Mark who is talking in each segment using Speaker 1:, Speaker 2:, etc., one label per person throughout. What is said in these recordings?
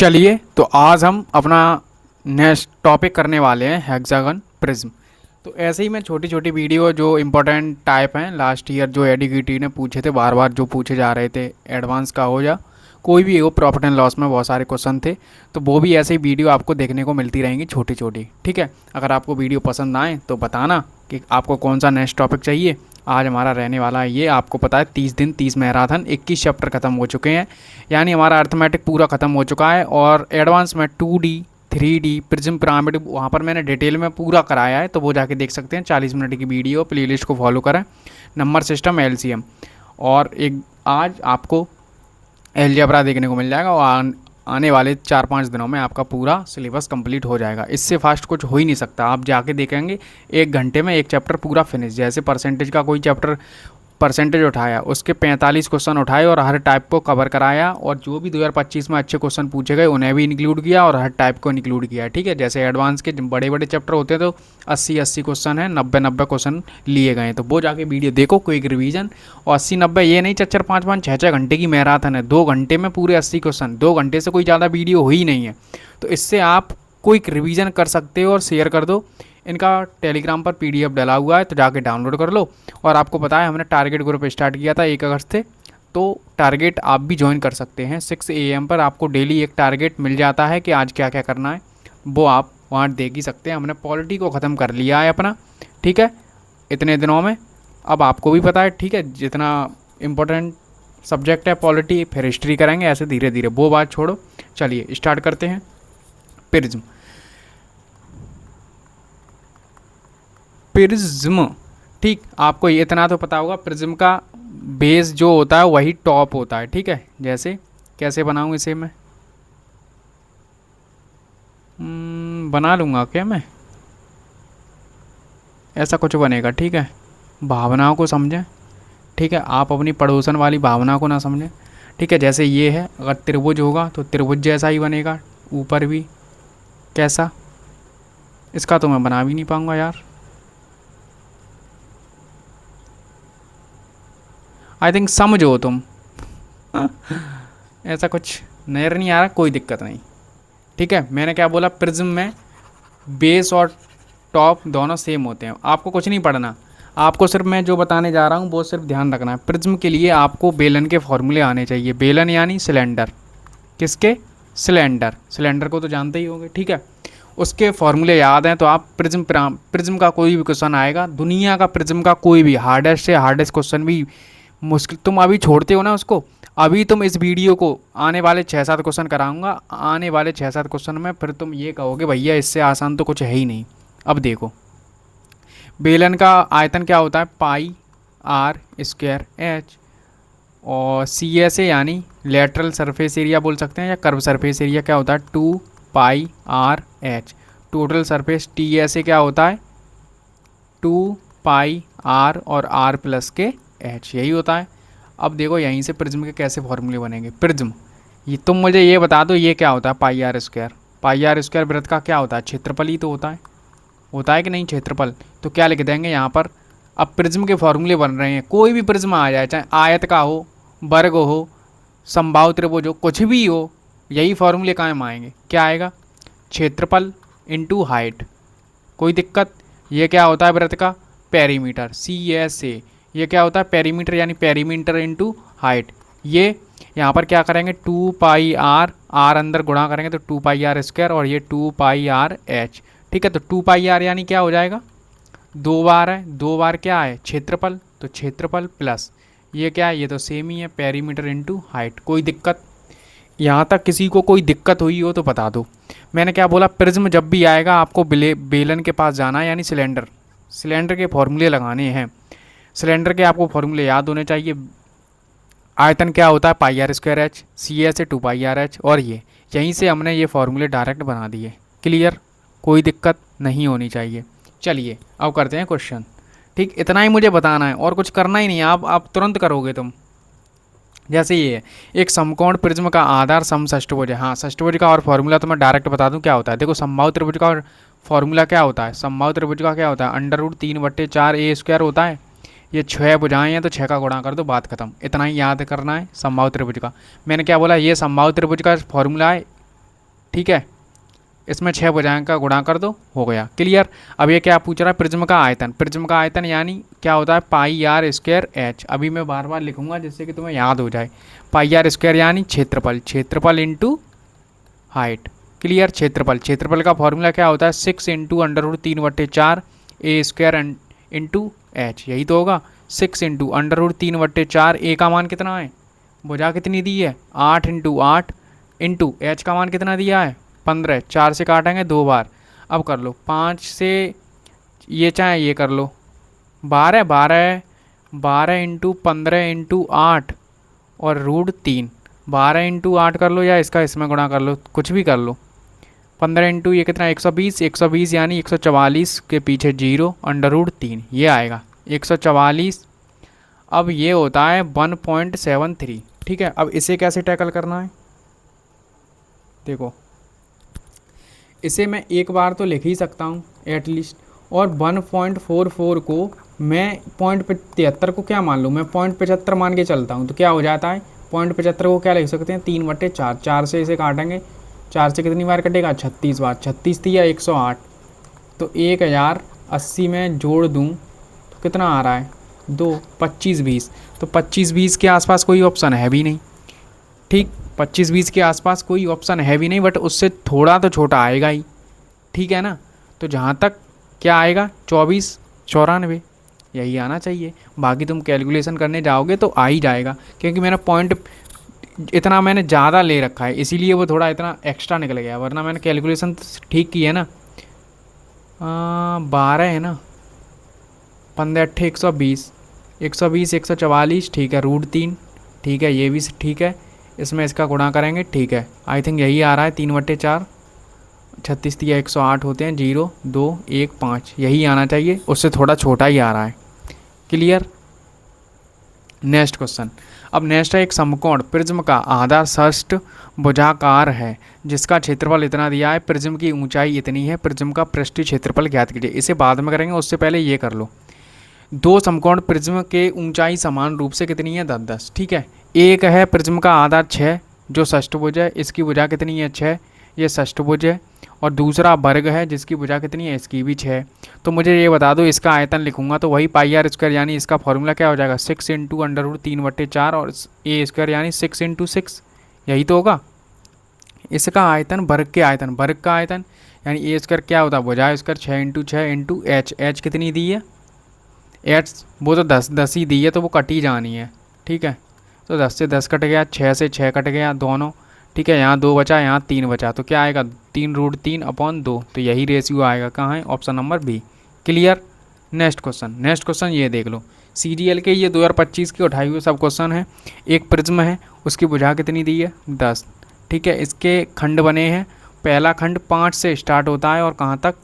Speaker 1: चलिए तो आज हम अपना नेक्स्ट टॉपिक करने वाले हैं हेक्सागन प्रिज्म। तो ऐसे ही मैं छोटी छोटी वीडियो जो इम्पोर्टेंट टाइप हैं लास्ट ईयर जो एडीकीटी ने पूछे थे, बार बार जो पूछे जा रहे थे, एडवांस का हो या कोई भी हो, प्रॉफिट एंड लॉस में बहुत सारे क्वेश्चन थे। तो वो भी ऐसे ही वीडियो आपको देखने को मिलती रहेंगी छोटी छोटी। ठीक है, अगर आपको वीडियो पसंद आए तो बताना कि आपको कौन सा नेक्स्ट टॉपिक चाहिए। आज हमारा रहने वाला है ये, आपको पता है 30 दिन 30 मैराथन, 21 चैप्टर खत्म हो चुके हैं, यानी हमारा अर्थमेटिक पूरा खत्म हो चुका है। और एडवांस में 2D 3D प्रिज्म पिरामिड वहाँ पर मैंने डिटेल में पूरा कराया है, तो वो जाके देख सकते हैं। 40 मिनट की वीडियो, प्लेलिस्ट को फॉलो करें। नंबर सिस्टम, LCM, और एक आज आपको अलजेब्रा देखने को मिल जाएगा। और आने वाले 4-5 दिनों में आपका पूरा सिलेबस कंप्लीट हो जाएगा। इससे फास्ट कुछ हो ही नहीं सकता। आप जाके देखेंगे 1 घंटे में एक चैप्टर पूरा फिनिश। जैसे परसेंटेज का कोई चैप्टर परसेंटेज उठाया, उसके 45 क्वेश्चन उठाए और हर टाइप को कवर कराया, और जो भी 2025 में अच्छे क्वेश्चन पूछे गए उन्हें भी इंक्लूड किया और हर टाइप को इंक्लूड किया। ठीक है, जैसे एडवांस के बड़े बड़े चैप्टर होते हैं तो 80-80 क्वेश्चन है, 90-90 क्वेश्चन लिए गए हैं। तो वो जाके वीडियो देखो, क्विक रिवीजन। और 80-90 ये नहीं 4-4 5-5 6-6 घंटे की मैराथन है। 2 घंटे में पूरे 80 क्वेश्चन, 2 घंटे से कोई ज़्यादा वीडियो हो ही नहीं है। तो इससे आप क्विक रिवीजन कर सकते हो और शेयर कर दो। इनका टेलीग्राम पर PDF डला हुआ है, तो जाके डाउनलोड कर लो। और आपको पता है हमने टारगेट ग्रुप स्टार्ट किया था 1 अगस्त से, तो टारगेट आप भी ज्वाइन कर सकते हैं। 6 AM पर आपको डेली एक टारगेट मिल जाता है कि आज क्या क्या करना है, वो आप वहाँ देख ही सकते हैं। हमने पॉलिटी को ख़त्म कर लिया है अपना, ठीक है, इतने दिनों में। अब आपको भी पता है, ठीक है, जितना इम्पोर्टेंट सब्जेक्ट है पॉलिटी, फिर हिस्ट्री करेंगे ऐसे धीरे धीरे, वो बात छोड़ो। चलिए स्टार्ट करते हैं। प्रिज्म, प्रिज्म, ठीक, आपको ये इतना तो पता होगा, प्रिज्म का बेस जो होता है वही टॉप होता है। ठीक है, जैसे कैसे बनाऊँ इसे मैं, बना लूँगा क्या मैं, ऐसा कुछ बनेगा। ठीक है, भावनाओं को समझें। ठीक है, आप अपनी पड़ोसन वाली भावना को ना समझें। ठीक है, जैसे ये है, अगर त्रिभुज होगा तो त्रिभुज जैसा ही बनेगा, ऊपर भी कैसा, इसका तो मैं बना भी नहीं पाऊँगा यार। आई थिंक समझो तुम। ऐसा कुछ नज़र नहीं आ रहा, कोई दिक्कत नहीं। ठीक है, मैंने क्या बोला, प्रिज्म में बेस और टॉप दोनों सेम होते हैं। आपको कुछ नहीं पढ़ना, आपको सिर्फ मैं जो बताने जा रहा हूँ वो सिर्फ ध्यान रखना है। प्रिज्म के लिए आपको बेलन के फॉर्मूले आने चाहिए। बेलन यानी सिलेंडर, किसके, सिलेंडर, सिलेंडर को तो जानते ही होंगे। ठीक है, उसके फॉर्मूले याद हैं तो आप प्रिज्म का कोई भी क्वेश्चन आएगा, दुनिया का प्रिज्म का कोई भी हार्डेस्ट से हार्डेस्ट क्वेश्चन भी मुश्किल, तुम अभी छोड़ते हो ना उसको, अभी तुम इस वीडियो को आने वाले 6-7 क्वेश्चन कराऊंगा, आने वाले 6-7 क्वेश्चन में फिर तुम ये कहोगे भैया इससे आसान तो कुछ है ही नहीं। अब देखो, बेलन का आयतन क्या होता है, πr²h, और CSA यानी लेटरल सरफेस एरिया बोल सकते हैं, या कर्व सरफेस एरिया क्या होता है, 2πrh। टोटल सरफेस TSA क्या होता है, 2πr और r प्लस के h, यही होता है। अब देखो यहीं से प्रिज्म के कैसे फॉर्मूले बनेंगे। प्रिज्म, ये तुम मुझे ये बता दो ये क्या होता है, πr²। πr² वृत्त का क्या होता है, क्षेत्रफल ही तो होता है कि नहीं, क्षेत्रफल। तो क्या लिख देंगे यहाँ पर। अब प्रिज्म के फॉर्मूले बन रहे हैं, कोई भी प्रिज्म आ जाए, चाहे आयत का हो, वर्ग हो, समबाहु त्रिभुज हो, कुछ भी हो, यही फॉर्मूले कायम आएंगे। क्या आएगा, क्षेत्रफल इंटू हाइट। कोई दिक्कत, ये क्या होता है वृत्त का, पेरीमीटर, CSA। ये क्या होता है, पेरीमीटर यानी पेरीमीटर इंटू हाइट। ये यहाँ पर क्या करेंगे, 2πr, r अंदर गुणा करेंगे तो 2πr², और ये 2πrh। ठीक है, तो 2πr यानी क्या हो जाएगा, 2 बार है, 2 बार क्या है, क्षेत्रफल, तो क्षेत्रफल प्लस ये क्या है, ये तो सेम ही है, पेरीमीटर इंटू हाइट। कोई दिक्कत, यहाँ तक किसी को कोई दिक्कत हुई हो तो बता दो। मैंने क्या बोला, प्रिज्म जब भी आएगा आपको बेलन के पास जाना है, यानी सिलेंडर, सिलेंडर के फॉर्मूले लगाने हैं। सिलेंडर के आपको फॉर्मूले याद होने चाहिए। आयतन क्या होता है, πr²h, CSA 2πrh, और ये यहीं से हमने ये फॉर्मूले डायरेक्ट बना दिए। क्लियर, कोई दिक्कत नहीं होनी चाहिए। चलिए अब करते हैं क्वेश्चन। ठीक, इतना ही मुझे बताना है और कुछ करना ही नहीं है, आप तुरंत करोगे तुम। जैसे ये है, एक समकोण प्रिज्म का आधार समषष्टभुज है। हाँ, षष्टभुज का और फॉर्मूला तो मैं डायरेक्ट बता दूं क्या होता है। देखो, समबाहु त्रिभुज का और फॉर्मूला क्या होता है, समबाहु त्रिभुज का क्या होता है, √3/4a² होता है। ये 6 भुजाएं हैं तो 6 का गुणा कर दो, बात खत्म। इतना ही याद करना है समबाहु त्रिभुज का। मैंने क्या बोला, ये समबाहु त्रिभुज का फॉर्मूला है, ठीक है, इसमें 6 भुजाएं का गुणा कर दो, हो गया। क्लियर। अब ये क्या पूछ रहा है, प्रिज्म का आयतन। प्रिज्म का आयतन यानी क्या होता है, पाई आर स्क्वायर एच। अभी मैं बार बार लिखूंगा जिससे कि तुम्हें याद हो जाए। पाई आर स्क्वायर यानी क्षेत्रफल, क्षेत्रफल इंटू हाइट। क्लियर। क्षेत्रफल, क्षेत्रफल का फॉर्मूला क्या होता है, 6 into under root 3/4 A square into H, यही तो होगा। 6 इंटू अंडर रूट 3/4, ए का मान कितना है, भुजा कितनी दी है 8 इंटू 8 इंटू एच का मान कितना दिया है 15। 4 से काटेंगे 2 बार। अब कर लो 5 से, ये चाहे ये कर लो 12, 12 12 इंटू 15 इंटू 8 और रूट 3। 12 इंटू 8 कर लो या इसका इसमें गुणा कर लो, कुछ भी कर लो। 15 इंटू ये कितना 120, 120 यानी 144 के पीछे 0 अंडर रूट 3, ये आएगा 144। अब ये होता है 1.73। ठीक है, अब इसे कैसे टैकल करना है, देखो इसे मैं एक बार तो लिख ही सकता हूँ एटलीस्ट, और 1.44 को मैं 0.73 को क्या मान लूँ, मैं 0.75 मान के चलता हूँ, तो क्या हो जाता है 0.75 को क्या लिख सकते हैं 3/4। 4 से इसे काटेंगे, 4 से कितनी बार कटेगा 36 बार। 36 थी या 108, तो 1080 में जोड़ दूँ तो कितना आ रहा है 2, 25 20। तो 25 20 के आसपास कोई ऑप्शन है भी नहीं। ठीक, 25 20 के आसपास कोई ऑप्शन है भी नहीं, बट उससे थोड़ा तो छोटा आएगा ही। ठीक है ना, तो जहाँ तक क्या आएगा 24 94, यही आना चाहिए। बाकी तुम कैलकुलेशन करने जाओगे तो आ ही जाएगा, क्योंकि मैंने पॉइंट इतना मैंने ज़्यादा ले रखा है, इसीलिए वो थोड़ा इतना एक्स्ट्रा निकल गया, वरना मैंने कैलकुलेशन ठीक की है ना। 12 है ना, 15 8 120, 120 144, ठीक है रूट 3, ठीक है ये भी ठीक है। इसमें इसका गुणा करेंगे, ठीक है आई थिंक यही आ रहा है 3/4। 36 या 108 होते हैं, 0 2 1 5, यही आना चाहिए, उससे थोड़ा छोटा ही आ रहा है। क्लियर। Next question. अब नेक्स्ट है, एक समकोण प्रिज्म का आधा षष्ठ भुजाकार है जिसका क्षेत्रफल इतना दिया है, प्रिज्म की ऊंचाई इतनी है, प्रिज्म का पृष्ठीय क्षेत्रफल ज्ञात कीजिए। इसे बाद में करेंगे, उससे पहले ये कर लो। दो समकोण प्रिज्म के ऊंचाई समान रूप से कितनी है 10 10। ठीक है, एक है प्रिज्म का आधार 6 जो षष्ठभुज है, इसकी भुजा कितनी है 6, ये षष्ठभुज है। और दूसरा वर्ग है जिसकी भुजा कितनी है, इसकी भी 6। तो मुझे ये बता दो, इसका आयतन लिखूंगा तो वही पाई आर स्क्वायर, यानी इसका फॉर्मूला क्या हो जाएगा 6 इंटू अंडर रूट 3/4 और ए स्क्वायर यानी 6 इंटू 6, यही तो होगा। इसका आयतन वर्ग के आयतन, वर्ग का आयतन यानी ए स्क्वायर क्या होता है भुजा square 6 into 6 into H. H कितनी दी है एच, वो तो 10 10 ही दी है, तो वो कट ही जानी है। ठीक है, तो 10 से 10 कट गया, 6 से 6 कट गया दोनों। ठीक है, यहाँ 2 बचा, यहाँ 3 बचा, तो क्या आएगा 3√3/2, तो यही रेशियो आएगा, कहाँ है option number B. Clear. Next question, next question ये देख लो, सीजीएल के ये 2025 के उठाए हुए सब क्वेश्चन है। एक प्रिज्म है, उसकी भुजा कितनी दी है 10। ठीक है, इसके खंड बने हैं, पहला खंड 5 से स्टार्ट होता है और कहाँ तक,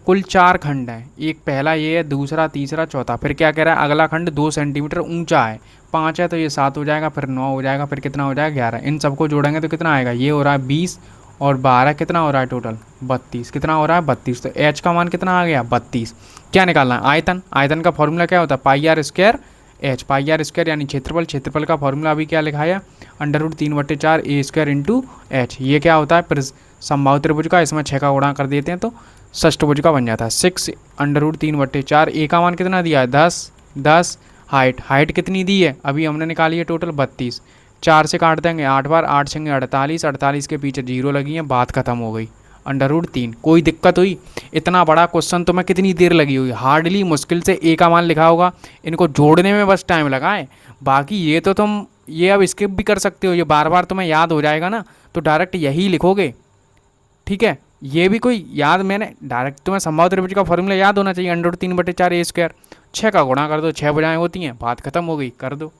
Speaker 1: कुल 4 खंड हैं। एक पहला ये है, दूसरा तीसरा चौथा, फिर क्या कह रहा है अगला खंड 2 सेंटीमीटर ऊंचा है। 5 है तो ये 7 हो जाएगा, फिर 9 हो जाएगा, फिर कितना हो जाएगा 11। इन सबको जोड़ेंगे तो कितना आएगा, ये हो रहा है 20 और 12 कितना हो रहा है टोटल 32, कितना हो रहा है 32। तो एच का मान कितना आ गया 32। क्या निकालना है आयतन, आयतन का फॉर्मूला क्या होता है pi R square H. Pi R square यानी क्षेत्रफल, क्षेत्रफल का फॉर्मूला अभी क्या लिखा है under root 3/4 A square into H. ये क्या होता है समबाहु त्रिभुज का, इसमें 6 का गुणा कर देते हैं तो षष्ठभुज का बन जाता है। 6 अंडर रूट 3/4, ए का मान कितना दिया है 10 10। हाइट, हाइट कितनी दी है अभी हमने निकाली है टोटल 32। 4 से काट देंगे 8 बार, 8 छंगे 48, 48 के पीछे 0 लगी है, बात खत्म हो गई। अंडर रूट 3, कोई दिक्कत हुई, इतना बड़ा क्वेश्चन तो मैं कितनी देर लगी हुई, हार्डली मुश्किल से ए का मान लिखा होगा, इनको जोड़ने में बस टाइम लगा है। बाकी ये तो तुम ये अब स्किप भी कर सकते हो, ये बार बार तुम्हें याद हो जाएगा ना, तो डायरेक्ट यही लिखोगे। ठीक है, ये भी कोई याद, मैंने डायरेक्ट तुम्हें समबाहु त्रिभुज का फॉर्मूला याद होना चाहिए अंडर रूट 3/4 ए स्क्वायर। 6 का गुणा कर दो, 6 भुजाएं होती हैं, बात खत्म हो गई, कर दो।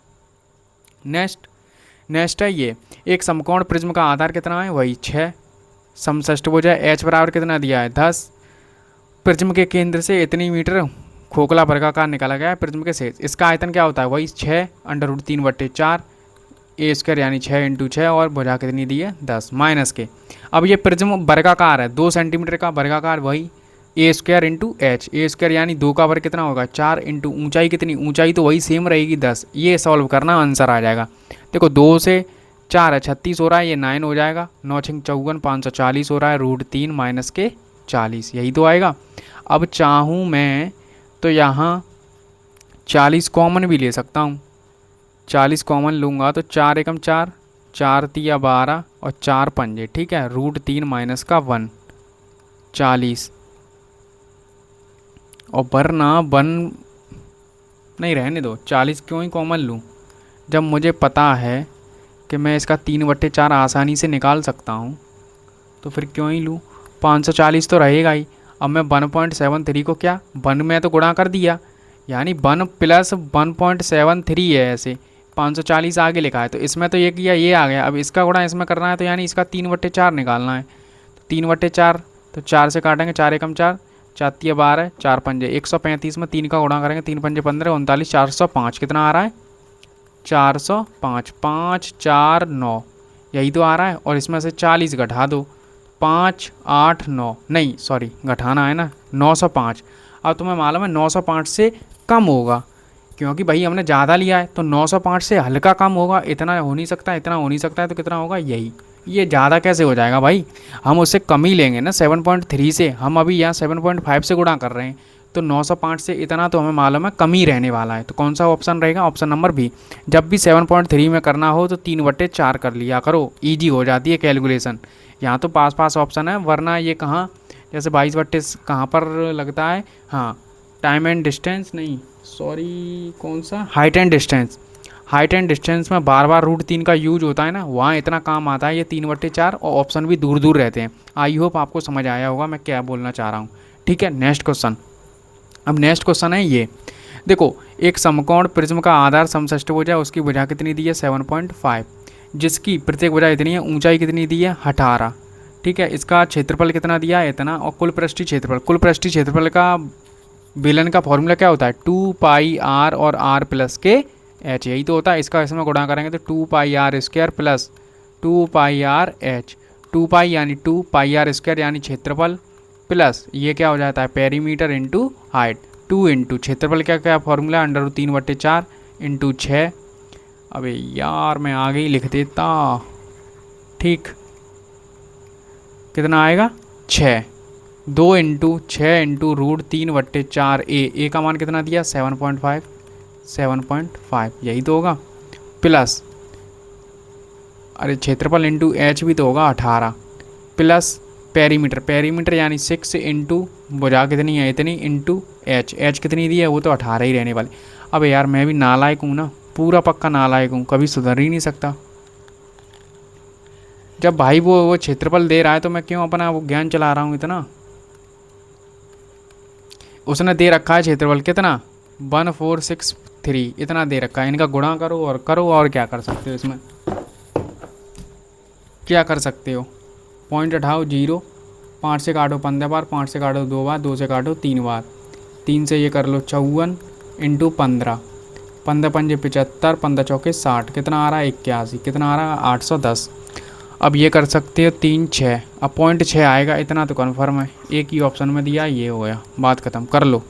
Speaker 1: नेक्स्ट, नेक्स्ट है ये, एक समकोण प्रिज्म का आधार कितना है वही 6, समषष्ठभुज है, एच बराबर कितना दिया है 10। प्रिज्म के केंद्र से इतनी मीटर खोखला वर्गाकार निकाला गया है प्रिज्म के शेष। इसका आयतन क्या होता है वही 6 अंडर रूट 3/4 ए स्क्वायर यानी 6 इंटू 6 और भुजा कितनी दी है 10 माइनस के। अब ये प्रिज्म वर्गाकार है, 2 सेंटीमीटर का वर्गाकार, वही ए स्क्वायर इंटू एच। ए स्क्वायर यानी 2 का वर्ग कितना होगा 4 इंटू ऊंचाई कितनी, ऊंचाई तो वही सेम रहेगी 10। ये सॉल्व करना आंसर आ जाएगा। देखो 2 से 4 है 36 हो रहा है, ये 9 हो जाएगा, 9 छिंग 54, 540 हो रहा है, √3 माइनस के 40, यही तो आएगा। अब चाहूँ मैं तो यहाँ 40 कॉमन भी ले सकता हूँ। 40 कॉमन लूँगा तो 4 एकम 4, 4 तिया 12 और 4 पंजे, ठीक है, √3 माइनस का 1, 40। और वरना वन नहीं, रहने दो, 40 क्यों ही कॉमन लूँ जब मुझे पता है कि मैं इसका 3/4 आसानी से निकाल सकता हूँ, तो फिर क्यों ही लूँ। 540 तो रहेगा ही। अब मैं 1.73 को क्या 1 में तो गुणा कर दिया, यानी 1 प्लस 1.73 है ऐसे, 540 आगे लिखा है तो इसमें तो ये किया, ये आ गया। अब इसका गुणा इसमें करना है तो यानी इसका 3/4 निकालना है, तो 3/4, तो 4 से काटेंगे, 4 एकम 4, 4 तिया 12, 4 पंजे 135 में 3 का गुणा करेंगे, 3 पंजे 15, 39, 405 कितना आ रहा है, 405, 5 4 9, यही तो आ रहा है। और इसमें से 40 घटा दो, 5 8 9, नहीं सॉरी घटाना है ना, 905। अब तुम्हें मालूम है 905 से कम होगा, क्योंकि भाई हमने ज़्यादा लिया है, तो 905 से हल्का कम होगा, इतना हो नहीं सकता, इतना हो नहीं सकता है, तो कितना होगा यही। ये ज़्यादा कैसे हो जाएगा भाई, हम उससे कम ही लेंगे ना 7.3 से, हम अभी यहाँ 7.5 से गुणा कर रहे हैं, तो 905 से इतना तो हमें मालूम है कम ही रहने वाला है। तो कौन सा ऑप्शन रहेगा, ऑप्शन नंबर बी। जब भी 7.3 में करना हो तो 3/4 कर लिया करो, ईजी हो जाती है कैलकुलेशन। यहाँ तो पास पास ऑप्शन है, वरना ये कहाँ, जैसे 22/, कहाँ पर लगता है, हाँ टाइम एंड डिस्टेंस नहीं, सॉरी कौन सा, height and distance, height and distance में बार बार √3 का यूज होता है ना, वहाँ इतना काम आता है ये 3/4, और ऑप्शन भी दूर दूर रहते हैं। आई होप आपको समझ आया होगा मैं क्या बोलना चाह रहा हूँ। ठीक है, नेक्स्ट क्वेश्चन। अब नेक्स्ट क्वेश्चन है ये, देखो एक समकोण प्रिज्म का आधार समषष्टभुज है, उसकी भुजा कितनी दी है 7.5, जिसकी प्रत्येक भुजा इतनी है, ऊंचाई कितनी दी है 18, ठीक है, इसका क्षेत्रफल कितना दिया है इतना, और कुल पृष्ठीय क्षेत्रफल, कुल पृष्ठीय क्षेत्रफल का विलन का फॉर्मूला क्या होता है, 2πr और r प्लस के h, यही तो होता है। इसका इसमें गुणा करेंगे तो 2πr² प्लस 2πr/h, 2π यानी 2πr² यानी क्षेत्रफल, प्लस ये क्या हो जाता है पेरीमीटर इंटू हाइट, 2 इंटू क्षेत्रफल क्या क्या फॉर्मूला, √3/4 इंटू 6। अबे यार मैं आगे ही लिख देता, ठीक कितना आएगा 6, 2 इंटू 6 इंटू √3/4, ए का मान कितना दिया 7.5, 7.5 यही तो होगा, प्लस अरे क्षेत्रफल इंटू एच भी तो होगा 18, प्लस पेरीमीटर, पेरीमीटर यानी 6 इंटू भुजा कितनी है इतनी इंटू एच, एच कितनी दी है वो तो 18 ही रहने वाली। अब यार मैं भी नालायक हूँ ना, पूरा पक्का नालायक हूँ, कभी सुधर ही नहीं सकता। जब भाई वो क्षेत्रफल दे रहा है तो मैं क्यों अपना वो ज्ञान चला रहा हूँ इतना। उसने दे रखा है क्षेत्रफल कितना 1463, इतना दे रखा है, इनका गुणा करो और क्या कर सकते हो इसमें, क्या कर सकते हो, पॉइंट उठाओ 0, 5 से काटो 15 बार, 5 से काटो 2 बार, 2 से काटो 3 बार, 3 से ये कर लो 54 इंटू 15, 15 पंजे 75, 15 चौके 60, कितना आ रहा है 81, कितना आ रहा है 810। अब ये कर सकते हो 3 6, अब पॉइंट 6 आएगा, इतना तो कन्फर्म है, एक ही ऑप्शन में दिया, ये हो गया, बात ख़त्म कर लो।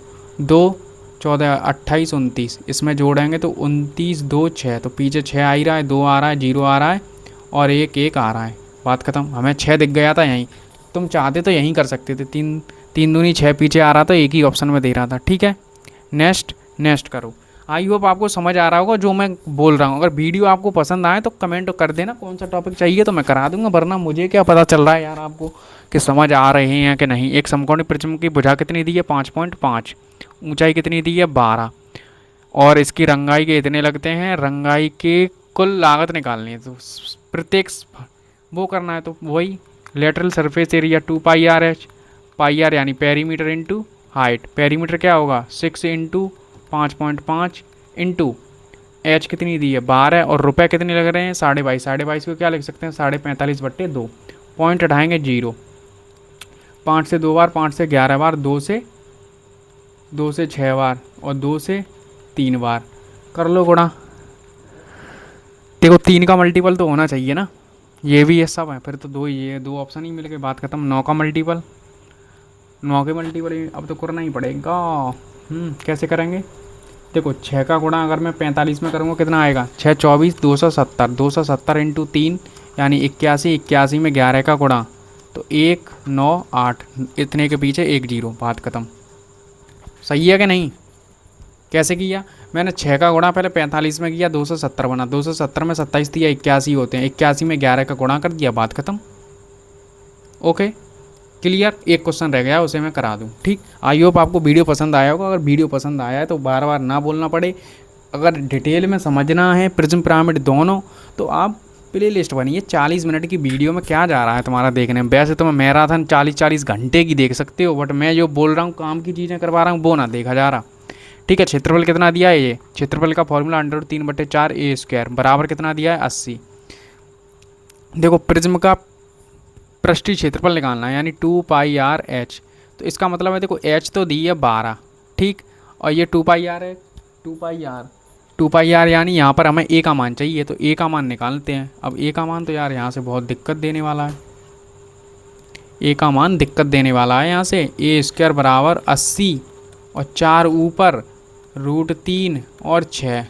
Speaker 1: 2 14 28 29, इसमें जोड़ेंगे तो 29 2 6, तो पीछे 6 आ ही रहा है, 2 आ रहा है, 0 आ रहा है और 1 आ रहा है, बात ख़त्म। हमें 6 दिख गया था यहीं, तुम चाहते तो यहीं कर सकते थे, 3 3 दूनी 6 पीछे आ रहा था, एक ही ऑप्शन में दे रहा था। ठीक है, नेक्स्ट करो। आई होप आपको समझ आ रहा होगा जो मैं बोल रहा हूँ। अगर वीडियो आपको पसंद आए तो कमेंट कर देना कौन सा टॉपिक चाहिए, तो मैं करा दूंगा, वरना मुझे क्या पता चल रहा है यार आपको कि समझ आ रहे हैं कि नहीं। एक समकोणीय प्रिज्म की भुजा कितनी दी है 5.5, ऊंचाई कितनी दी है 12, और इसकी रंगाई के इतने लगते हैं, रंगाई के कुल लागत निकालनी है, तो प्रत्येक वो करना है, तो वही lateral surface area 2πr/h, πr यानी पेरीमीटर इंटू हाइट, पेरीमीटर क्या होगा 6 इंटू 5.5 इंटू एच कितनी दी है 12, और रुपए कितने लग रहे हैं 22.5, 22.5 को क्या लिख सकते हैं 45.5/2, पॉइंट उठाएंगे 0, 5 से 2 बार, 5 से 11 बार, 2 से 6 बार और 2 से 3 बार, कर लो गुणा। देखो 3 का मल्टीपल तो होना चाहिए ना, ये भी ये सब है, फिर तो दो ये दो ऑप्शन ही मिल गए, बात खत्म। 9 का मल्टीपल, 9 के मल्टीपल अब तो करना ही पड़ेगा। कैसे करेंगे, देखो 6 का गुणा अगर मैं 45 में करूँगा कितना आएगा, 6 24 270, 270 इंटू 3 यानी 81, 81 में 11 का गुणा तो 1 9 8, इतने के पीछे 1 जीरो, बात ख़त्म। सही है कि नहीं? कैसे किया मैंने, 6 का गुणा पहले 45 में किया, 270 बना, 270 में 27 दिया, 81 होते हैं, 81 में 11 का गुणा कर दिया, बात ख़त्म। Okay clear. एक क्वेश्चन रह गया उसे मैं करा दूँ, ठीक। आई होप आपको वीडियो पसंद आया होगा। अगर वीडियो पसंद आया है तो बार बार ना बोलना पड़े। अगर डिटेल में समझना है प्रिज्म पिरामिड दोनों तो आप प्ले लिस्ट बनिए। 40 मिनट की वीडियो में क्या जा रहा है तुम्हारा देखने में। वैसे तो मैं मैराथन 40-40 घंटे की देख सकते हो, बट मैं जो बोल रहा हूँ काम की चीज़ें करवा रहा हूँ वो ना देखा जा रहा, ठीक है। क्षेत्रफल कितना दिया है, ये क्षेत्रफल का फॉर्मूला √3/4 ए स्क्वायर बराबर कितना दिया है 80। देखो प्रिज्म का पृष्ठीय क्षेत्रफल निकालना है यानी 2πr/h। तो इसका मतलब है देखो h तो दी है 12, ठीक, और ये 2πr है, 2πr यानी यहाँ पर हमें a का मान चाहिए, तो a का मान निकालते हैं। अब a का मान तो यार यहाँ से बहुत दिक्कत देने वाला है, a का मान दिक्कत देने वाला है यहाँ से। ए स्क्वायर बराबर 80 और 4 ऊपर √3 और 6,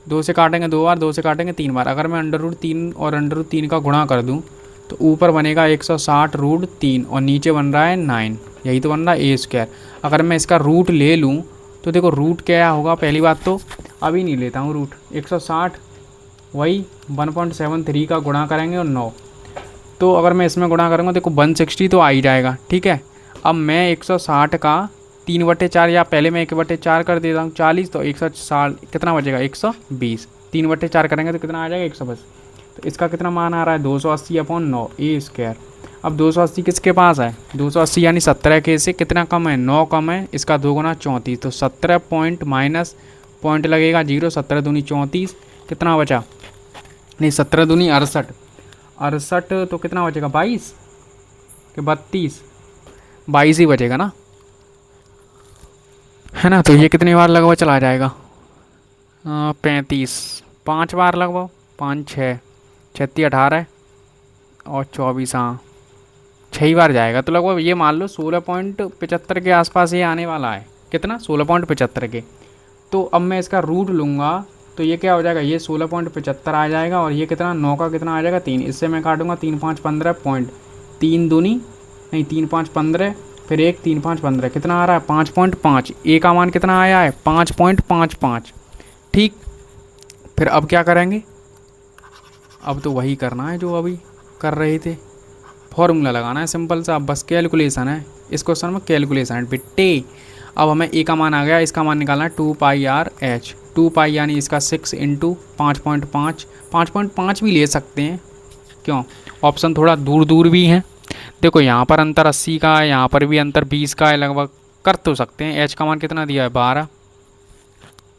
Speaker 1: 2 से काटेंगे 2 बार, 2 से काटेंगे 3 बार। अगर मैं √3 और √3 का गुणा कर दूँ तो ऊपर बनेगा 160 √3 और नीचे बन रहा है 9, यही तो बन रहा है ए स्क्वायर। अगर मैं इसका रूट ले लूँ तो देखो रूट क्या होगा, पहली बात तो अभी नहीं लेता हूँ रूट, 160 वही 1.73 का गुणा करेंगे और 9, तो अगर मैं इसमें गुणा करूँगा देखो 160 तो आ ही जाएगा, ठीक है। अब मैं 160 का 3/4 या पहले मैं 1/4 कर देता हूँ 40, तो 160 कितना बचेगा 120, 3/4 करेंगे तो कितना आ जाएगा 120। तो इसका कितना मान आ रहा है 280/9 ए स्क्वायर। अब 280 किसके पास है, 280 यानी 17 के से कितना कम है 9 कम है, इसका 2 गुना 34, तो 17 पॉइंट माइनस पॉइंट लगेगा 0, 17 दूनी 34, कितना बचा, नहीं 17 दूनी 68, 68 तो कितना बचेगा 22 कि 32, 22 ही बचेगा ना, है ना। तो ये कितनी बार लगभग चला जाएगा, 35, 5 बार लगभग, 5 6 36 18 और 24, हाँ 6 बार जाएगा। तो लगभग ये मान लो 16.75 के आसपास ये आने वाला है, कितना 16.75 के। तो अब मैं इसका रूट लूँगा तो ये क्या हो जाएगा, ये 16.75 आ जाएगा और ये कितना 9 का कितना आ जाएगा 3, इससे मैं काटूंगा 3 5 15 पॉइंट, 3 दूनी नहीं 3 5 15, फिर 1 3 5 15, कितना आ रहा है 5.5, ए का मान कितना आया है 5.55, ठीक। फिर अब क्या करेंगे, अब तो वही करना है जो अभी कर रहे थे, फॉर्मूला लगाना है सिंपल सा, बस कैलकुलेशन है। इस क्वेश्चन में कैलकुलेशन है बेटे। अब हमें ए का मान आ गया, इसका मान निकालना है 2πr/h, 2π यानी इसका 6 इंटू 5.5, 5.5 भी ले सकते हैं, क्यों, ऑप्शन थोड़ा दूर दूर भी हैं। देखो यहाँ पर अंतर 80 का है, यहाँ पर भी अंतर 20 का है, लगभग कर तो सकते हैं। एच का मान कितना दिया है 12,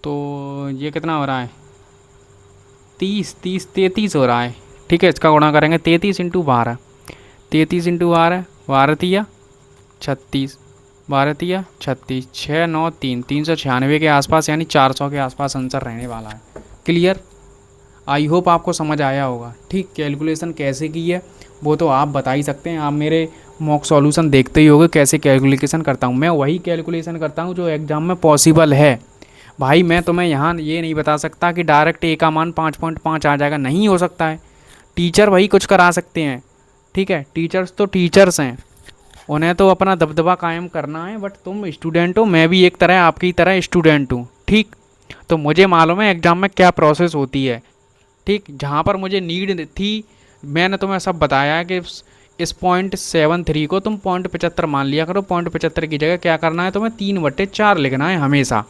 Speaker 1: तो ये कितना हो रहा है 33 हो रहा है, ठीक है। इसका गुणा करेंगे 33 इंटू 12, 33 इंटू 12, 12 तिया 36, 12 तिया 36, 6 9 3, 396 के आसपास यानी 400 के आसपास आंसर रहने वाला है। क्लियर, आई होप आपको समझ आया होगा, ठीक। कैलकुलेशन कैसे की है वो तो आप बता ही सकते हैं, आप मेरे मॉक सॉल्यूशन देखते ही होगे कैसे कैलकुलेशन करता हूँ। मैं वही कैलकुलेशन करता हूँ जो एग्ज़ाम में पॉसिबल है भाई। मैं तुम्हें यहाँ ये नहीं बता सकता कि डायरेक्ट ए का मान 5.5 आ जाएगा, नहीं हो सकता है। टीचर वही कुछ करा सकते हैं, ठीक है। टीचर्स तो टीचर्स हैं, उन्हें तो अपना दबदबा कायम करना है, बट तुम स्टूडेंट हो, मैं भी एक तरह आपकी तरह स्टूडेंट हूँ, ठीक। तो मुझे मालूम है एग्ज़ाम में क्या प्रोसेस होती है, ठीक। जहाँ पर मुझे नीड थी मैंने तुम्हें सब बताया है कि इस 0.73 को तुम 0.75 मान लिया करो। 0.75 की जगह क्या करना है तुम्हें 3/4 लिखना है हमेशा,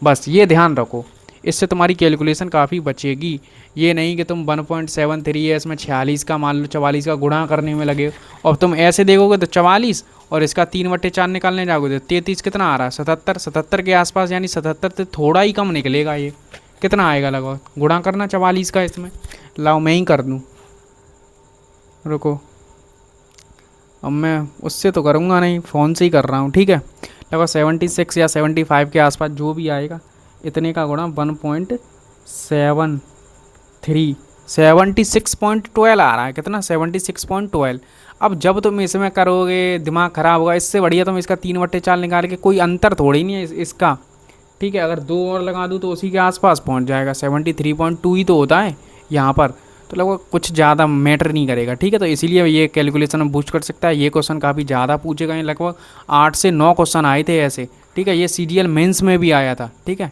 Speaker 1: बस ये ध्यान रखो। इससे तुम्हारी कैलकुलेशन काफ़ी बचेगी। ये नहीं कि तुम 1.73 है इसमें 46 का मान लो 44 का गुणा करने में लगे और तुम ऐसे देखोगे तो 44 और इसका 3/4 निकालने जाओगे तो 33 कितना आ रहा है 77 के आसपास, यानी 77 से थोड़ा ही कम निकलेगा। ये कितना आएगा लगभग, गुणा करना 44 का इसमें, लाओ मैं ही कर दूँ, रुको अब मैं उससे तो करूँगा नहीं, फ़ोन से ही कर रहा हूँ, ठीक है। लगभग 76 या 75 के आसपास जो भी आएगा इतने का गुणा 1.73, 76.12 आ रहा है, कितना 76.12। अब जब तुम इसमें करोगे दिमाग ख़राब होगा, इससे बढ़िया तुम इसका 3/4 निकाल के, कोई अंतर थोड़ी नहीं है इसका, ठीक है, अगर 2 और लगा दूँ तो उसी के आसपास पहुंच जाएगा, 73.2 ही तो होता है यहाँ पर, तो लगभग कुछ ज़्यादा मैटर नहीं करेगा। ठीक है, तो इसीलिए ये कैलकुलेशन में बूस्ट कर सकता है। ये क्वेश्चन काफ़ी ज़्यादा पूछे गए, लगभग 8 से 9 क्वेश्चन आए थे ऐसे। ठीक है, ये सीजीएल मेंस में भी आया था। ठीक है,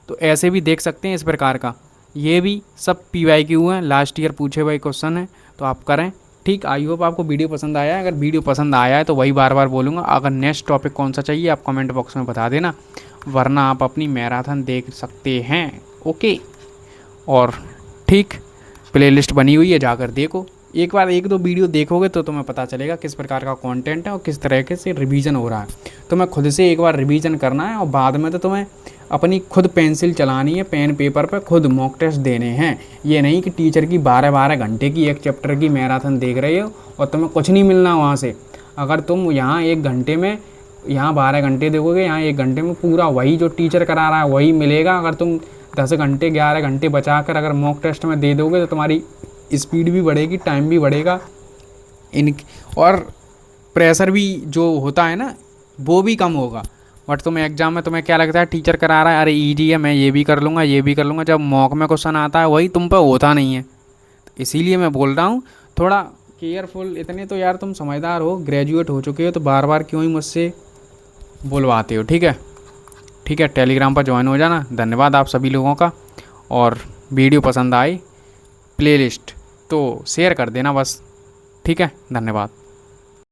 Speaker 1: तो ऐसे भी देख सकते हैं इस प्रकार का। ये भी सब पीवाईक्यू हैं, लास्ट ईयर पूछे हुए क्वेश्चन हैं, तो आप करें। ठीक, आई होप आपको वीडियो पसंद आया है। अगर वीडियो पसंद आया है तो वही बार बार बोलूँगा, अगर नेक्स्ट टॉपिक कौन सा चाहिए आप कमेंट बॉक्स में बता देना, वरना आप अपनी मैराथन देख सकते हैं। ओके, और ठीक, प्लेलिस्ट बनी हुई है, जाकर देखो एक बार। 1-2 वीडियो देखोगे तो तुम्हें पता चलेगा किस प्रकार का कंटेंट है और किस तरीके से रिवीजन हो रहा है। तुम्हें खुद से एक बार रिवीजन करना है और बाद में तो तुम्हें अपनी खुद पेंसिल चलानी है, पेन पेपर पे खुद मॉक टेस्ट देने हैं। ये नहीं कि टीचर की 12-12 घंटे की एक चैप्टर की मैराथन देख रहे हो और तुम्हें कुछ नहीं मिलना वहाँ से। अगर तुम यहाँ 1 घंटे में, यहाँ 12 घंटे देखोगे, यहाँ 1 घंटे में पूरा वही जो टीचर करा रहा है वही मिलेगा। अगर तुम 10 घंटे 11 घंटे बचा कर अगर मॉक टेस्ट में दे दोगे तो तुम्हारी स्पीड भी बढ़ेगी, टाइम भी बढ़ेगा, इन और प्रेशर भी जो होता है ना वो भी कम होगा। बट तुम्हें एग्जाम में तुम्हें क्या लगता है, टीचर करा रहा है, अरे ईजी है, मैं ये भी कर लूँगा ये भी कर लूँगा, जब मॉक में क्वेश्चन आता है वही तुम पे होता नहीं है। तो इसीलिए मैं बोल रहा हूँ थोड़ा केयरफुल। इतने तो यार तुम समझदार हो, ग्रेजुएट हो चुके हो, तो बार बार क्यों ही मुझसे बुलवाते हो। ठीक है, ठीक है, टेलीग्राम पर ज्वाइन हो जाना। धन्यवाद आप सभी लोगों का। और वीडियो पसंद आए प्लेलिस्ट तो शेयर कर देना बस। ठीक है, धन्यवाद।